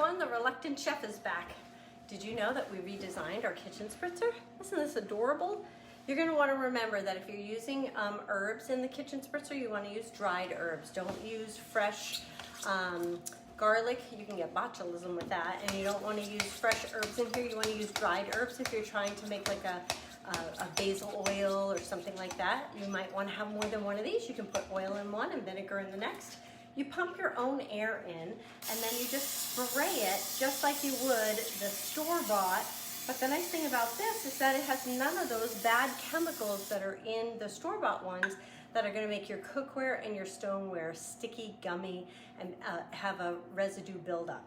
everyone, the Reluctant Chef is back. Did you know that we redesigned our kitchen spritzer? Isn't this adorable? You're going to want to remember that if you're using herbs in the kitchen spritzer, you want to use dried herbs. Don't use fresh garlic. You can get botulism with that. And you don't want to use fresh herbs in here. You want to use dried herbs if you're trying to make like a basil oil or something like that. You might want to have more than one of these. You can put oil in one and vinegar in the next. You pump your own air in, and then you just spray it just like you would the store-bought. But the nice thing about this is that it has none of those bad chemicals that are in the store-bought ones that are going to make your cookware and your stoneware sticky, gummy, and have a residue buildup.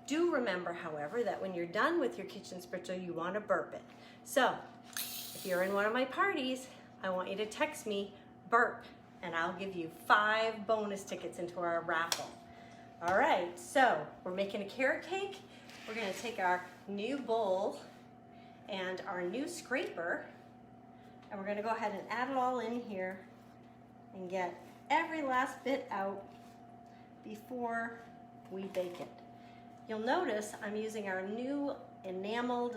Do remember, however, that when you're done with your kitchen spritzer, you want to burp it. So, if you're in one of my parties, I want you to text me, burp, and I'll give you 5 bonus tickets into our raffle. All right, so we're making a carrot cake. We're gonna take our new bowl and our new scraper, and we're gonna go ahead and add it all in here and get every last bit out before we bake it. You'll notice I'm using our new enameled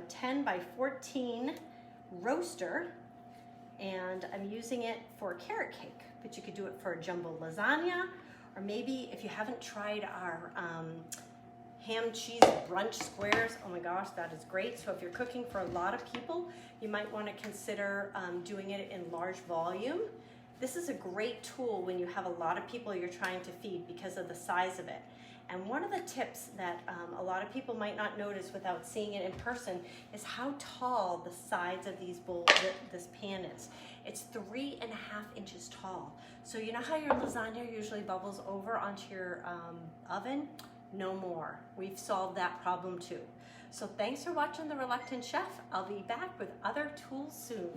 10 by 14 roaster, and I'm using it for a carrot cake, but you could do it for a jumbo lasagna, or maybe if you haven't tried our ham cheese brunch squares, oh my gosh, that is great. So if you're cooking for a lot of people, you might want to consider doing it in large volume. This is a great tool when you have a lot of people you're trying to feed because of the size of it. And one of the tips that a lot of people might not notice without seeing it in person is how tall the sides of these bowls, this pan is. It's 3.5 inches tall. So you know how your lasagna usually bubbles over onto your oven? No more. We've solved that problem too. So thanks for watching The Reluctant Chef. I'll be back with other tools soon.